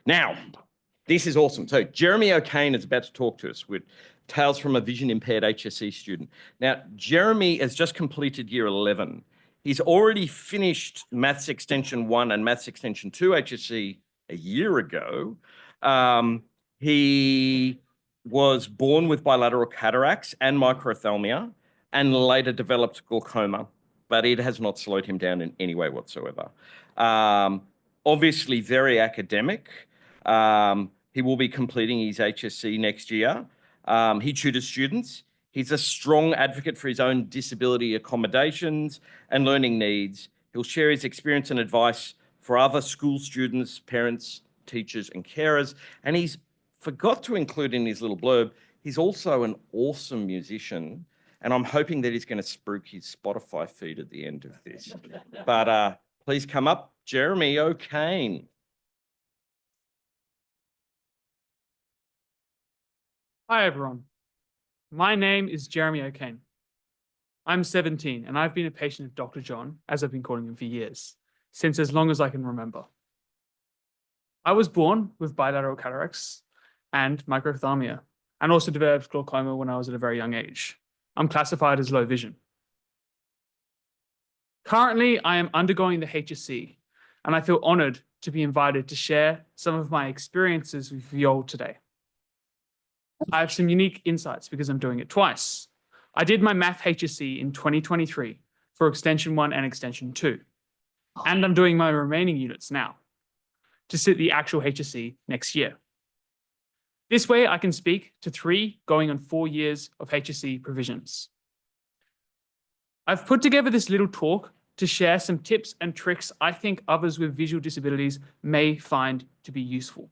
Now, this is awesome. So Jeremy O'Kane is about to talk to us with Tales from a Vision Impaired HSC student. Now, Jeremy has just completed year 11. He's already finished Maths Extension 1 and Maths Extension 2 HSC a year ago. He was born with bilateral cataracts and microphthalmia and later developed glaucoma, but it has not slowed him down in any way whatsoever. Obviously very academic. He will be completing his HSC next year. He tutors students. He's a strong advocate for his own disability accommodations and learning needs. He'll share his experience and advice for other school students, parents, teachers, and carers. And he's forgot to include in his little blurb, he's also an awesome musician. And I'm hoping that he's going to spruik his Spotify feed at the end of this. But please come up, Jeremy O'Kane. Hi, everyone. My name is Jeremy O'Kane. I'm 17, and I've been a patient of Dr. John, as I've been calling him for years, since as long as I can remember. I was born with bilateral cataracts and microphthalmia, and also developed glaucoma when I was at a very young age. I'm classified as low vision. Currently, I am undergoing the HSC, and I feel honored to be invited to share some of my experiences with you all today. I have some unique insights because I'm doing it twice. I did my Math HSC in 2023 for Extension 1 and Extension 2, and I'm doing my remaining units now to sit the actual HSC next year. This way, I can speak to 3 going on 4 years of HSC provisions. I've put together this little talk to share some tips and tricks I think others with visual disabilities may find to be useful.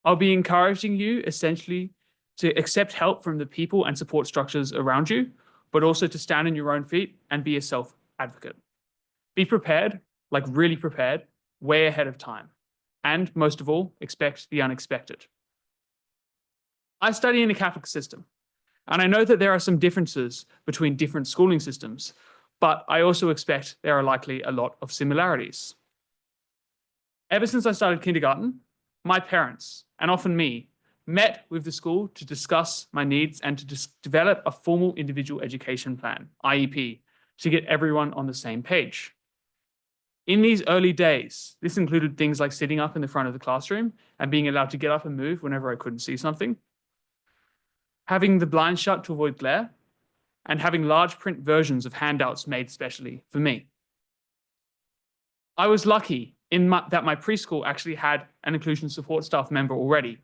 I'll be encouraging you essentially to accept help from the people and support structures around you, but also to stand on your own feet and be a self-advocate. Be prepared, like really prepared, way ahead of time. And most of all, expect the unexpected. I study in a Catholic system, and I know that there are some differences between different schooling systems, but I also expect there are likely a lot of similarities. Ever since I started kindergarten, my parents, and often me, met with the school to discuss my needs and to develop a formal individual education plan, IEP, to get everyone on the same page. In these early days, this included things like sitting up in the front of the classroom and being allowed to get up and move whenever I couldn't see something, having the blinds shut to avoid glare, and having large print versions of handouts made specially for me. I was lucky that my preschool actually had an inclusion support staff member already,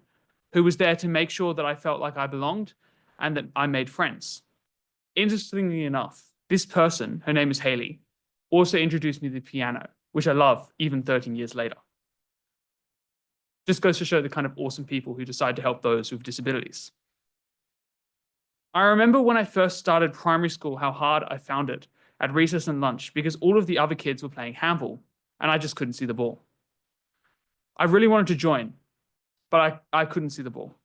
who was there to make sure that I felt like I belonged and that I made friends. Interestingly enough, this person, her name is Haley, also introduced me to the piano, which I love even 13 years later. Just goes to show the kind of awesome people who decide to help those with disabilities. I remember when I first started primary school how hard I found it at recess and lunch because all of the other kids were playing handball and I just couldn't see the ball. I really wanted to join, but I couldn't see the ball.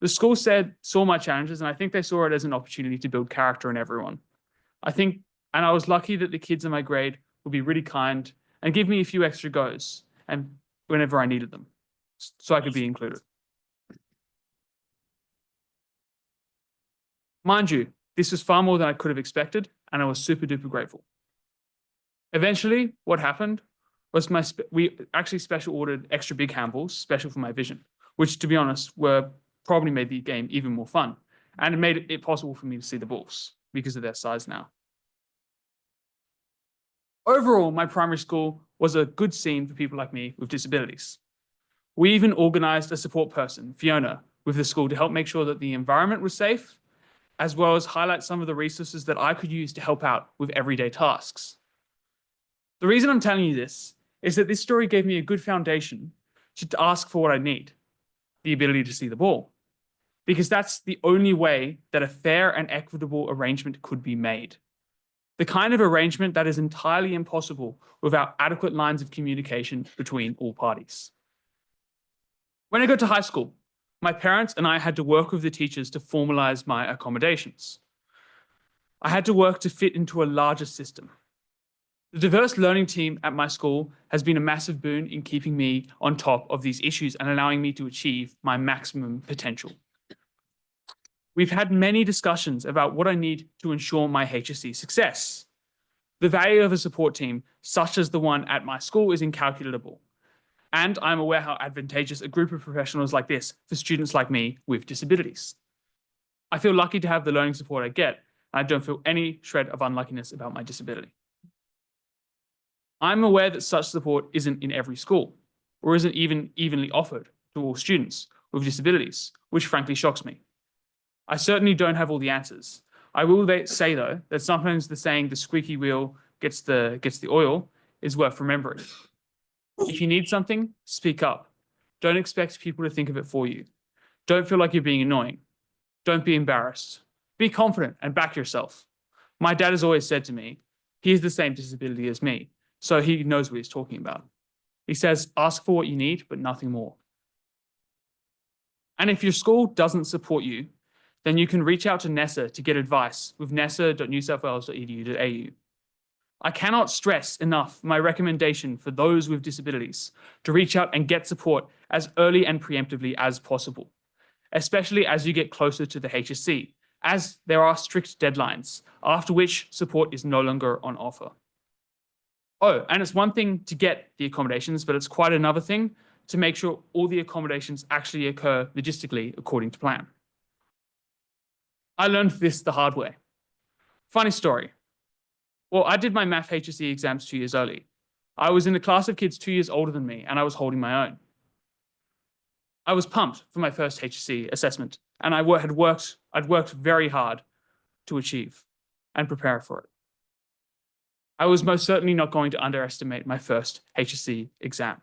The school saw my challenges, and I think they saw it as an opportunity to build character in everyone. And I was lucky that the kids in my grade would be really kind and give me a few extra goes and whenever I needed them, so I could be included. Mind you, this was far more than I could have expected, and I was super duper grateful. Eventually, what happened was we actually special ordered extra big handballs, special for my vision, which, to be honest, probably made the game even more fun. And it made it possible for me to see the balls because of their size now. Overall, my primary school was a good scene for people like me with disabilities. We even organized a support person, Fiona, with the school to help make sure that the environment was safe, as well as highlight some of the resources that I could use to help out with everyday tasks. The reason I'm telling you this is that this story gave me a good foundation to ask for what I need, the ability to see the ball, because that's the only way that a fair and equitable arrangement could be made. The kind of arrangement that is entirely impossible without adequate lines of communication between all parties. When I got to high school, my parents and I had to work with the teachers to formalize my accommodations. I had to work to fit into a larger system. The diverse learning team at my school has been a massive boon in keeping me on top of these issues and allowing me to achieve my maximum potential. We've had many discussions about what I need to ensure my HSC success. The value of a support team, such as the one at my school, is incalculable. And I'm aware how advantageous a group of professionals like this for students like me with disabilities. I feel lucky to have the learning support I get, and I don't feel any shred of unluckiness about my disability. I'm aware that such support isn't in every school, or isn't even evenly offered to all students with disabilities, which frankly shocks me. I certainly don't have all the answers. I will say, though, that sometimes the saying, the squeaky wheel gets the oil, is worth remembering. If you need something, speak up. Don't expect people to think of it for you. Don't feel like you're being annoying. Don't be embarrassed. Be confident and back yourself. My dad has always said to me, he has the same disability as me, so he knows what he's talking about. He says, ask for what you need, but nothing more. And if your school doesn't support you, then you can reach out to NESA to get advice with nesa.newsouthwales.edu.au. I cannot stress enough my recommendation for those with disabilities to reach out and get support as early and preemptively as possible, especially as you get closer to the HSC, as there are strict deadlines, after which support is no longer on offer. Oh, and it's one thing to get the accommodations, but it's quite another thing to make sure all the accommodations actually occur logistically according to plan. I learned this the hard way. Funny story. Well, I did my math HSC exams 2 years early. I was in a class of kids 2 years older than me, and I was holding my own. I was pumped for my first HSC assessment, and I'd worked very hard to achieve and prepare for it. I was most certainly not going to underestimate my first HSC exam.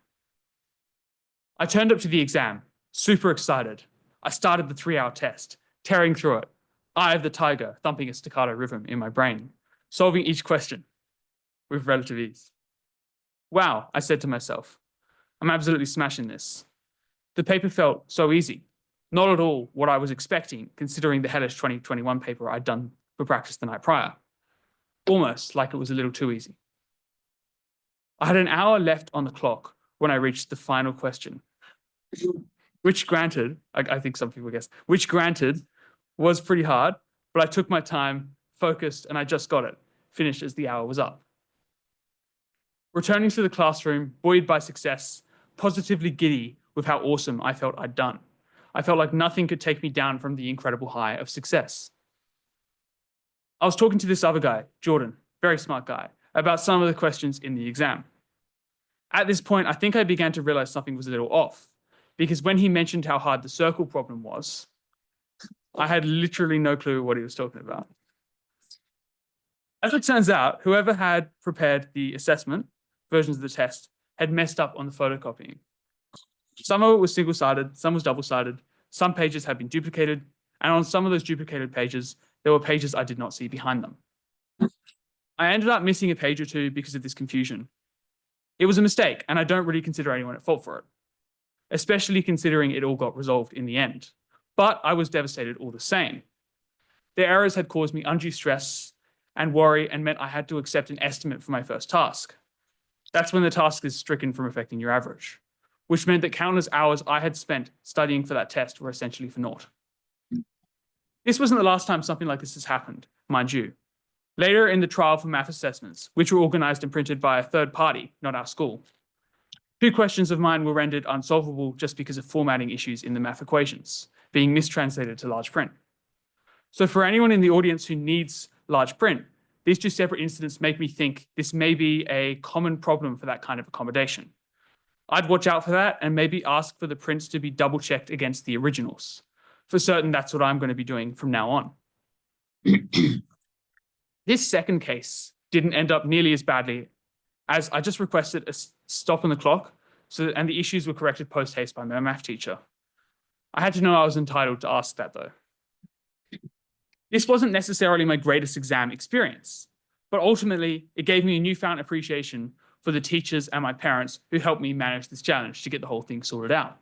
I turned up to the exam, super excited. I started the 3-hour test, tearing through it, eye of the tiger thumping a staccato rhythm in my brain, solving each question with relative ease. Wow, I said to myself, I'm absolutely smashing this. The paper felt so easy, not at all what I was expecting, considering the hellish 2021 paper I'd done for practice the night prior. Almost like it was a little too easy. I had an hour left on the clock when I reached the final question, which granted, I think some people guess, which granted was pretty hard, but I took my time, focused, and I just got it, finished as the hour was up. Returning to the classroom, buoyed by success, positively giddy with how awesome I felt I'd done. I felt like nothing could take me down from the incredible high of success. I was talking to this other guy, Jordan, very smart guy, about some of the questions in the exam. At this point, I think I began to realize something was a little off, because when he mentioned how hard the circle problem was, I had literally no clue what he was talking about. As it turns out, whoever had prepared the assessment versions of the test had messed up on the photocopying. Some of it was single-sided, some was double-sided, some pages had been duplicated, and on some of those duplicated pages, there were pages I did not see behind them. I ended up missing a page or two because of this confusion. It was a mistake, and I don't really consider anyone at fault for it, especially considering it all got resolved in the end. But I was devastated all the same. The errors had caused me undue stress and worry and meant I had to accept an estimate for my first task. That's when the task is stricken from affecting your average, which meant that countless hours I had spent studying for that test were essentially for naught. This wasn't the last time something like this has happened, mind you. Later in the trial for math assessments, which were organized and printed by a third party, not our school, 2 questions of mine were rendered unsolvable just because of formatting issues in the math equations, being mistranslated to large print. So for anyone in the audience who needs large print, these 2 separate incidents make me think this may be a common problem for that kind of accommodation. I'd watch out for that and maybe ask for the prints to be double-checked against the originals. For certain, that's what I'm going to be doing from now on. This second case didn't end up nearly as badly, as I just requested a stop on the clock, and the issues were corrected post-haste by my math teacher. I had to know I was entitled to ask that, though. This wasn't necessarily my greatest exam experience, but ultimately, it gave me a newfound appreciation for the teachers and my parents who helped me manage this challenge to get the whole thing sorted out.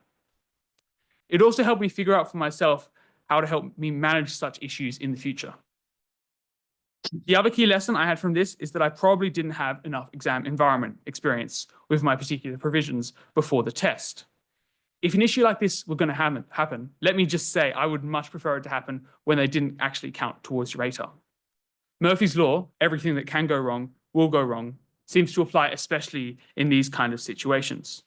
It also helped me figure out for myself how to help me manage such issues in the future. The other key lesson I had from this is that I probably didn't have enough exam environment experience with my particular provisions before the test. If an issue like this were going to happen, let me just say I would much prefer it to happen when they didn't actually count towards your ATAR. Murphy's Law, everything that can go wrong will go wrong, seems to apply especially in these kind of situations.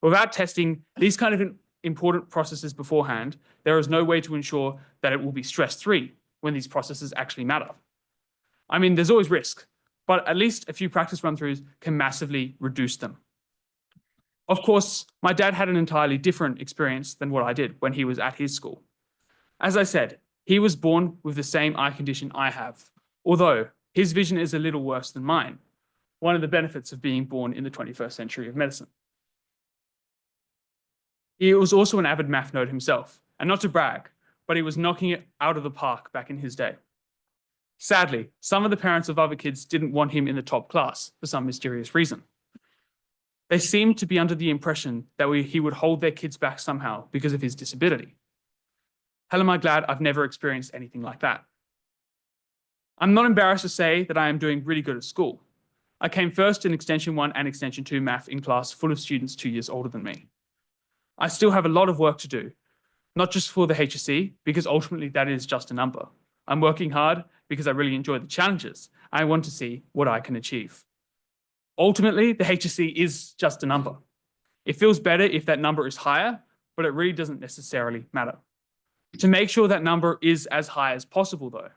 Without testing these kind of important processes beforehand, there is no way to ensure that it will be stress-free when these processes actually matter. I mean, there's always risk, but at least a few practice run-throughs can massively reduce them. Of course, my dad had an entirely different experience than what I did when he was at his school. As I said, he was born with the same eye condition I have, although his vision is a little worse than mine, one of the benefits of being born in the 21st century of medicine. He was also an avid math nerd himself, and not to brag, but he was knocking it out of the park back in his day. Sadly, some of the parents of other kids didn't want him in the top class for some mysterious reason. They seemed to be under the impression that he would hold their kids back somehow because of his disability. Hell am I glad I've never experienced anything like that. I'm not embarrassed to say that I am doing really good at school. I came first in Extension 1 and Extension 2 math in class full of students 2 years older than me. I still have a lot of work to do, not just for the HSC, because ultimately that is just a number. I'm working hard because I really enjoy the challenges. I want to see what I can achieve. Ultimately, the HSC is just a number. It feels better if that number is higher, but it really doesn't necessarily matter. To make sure that number is as high as possible, though,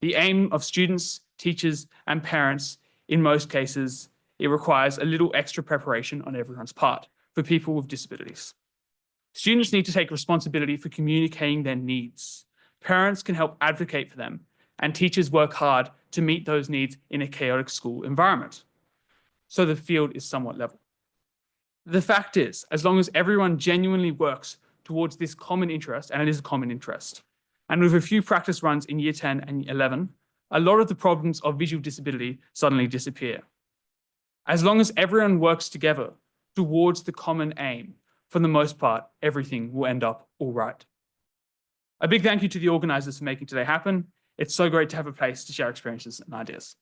the aim of students, teachers, and parents, in most cases, it requires a little extra preparation on everyone's part for people with disabilities. Students need to take responsibility for communicating their needs. Parents can help advocate for them, and teachers work hard to meet those needs in a chaotic school environment. So the field is somewhat level. The fact is, as long as everyone genuinely works towards this common interest, and it is a common interest, and with a few practice runs in year 10 and 11, a lot of the problems of visual disability suddenly disappear. As long as everyone works together towards the common aim, for the most part, everything will end up all right. A big thank you to the organizers for making today happen. It's so great to have a place to share experiences and ideas.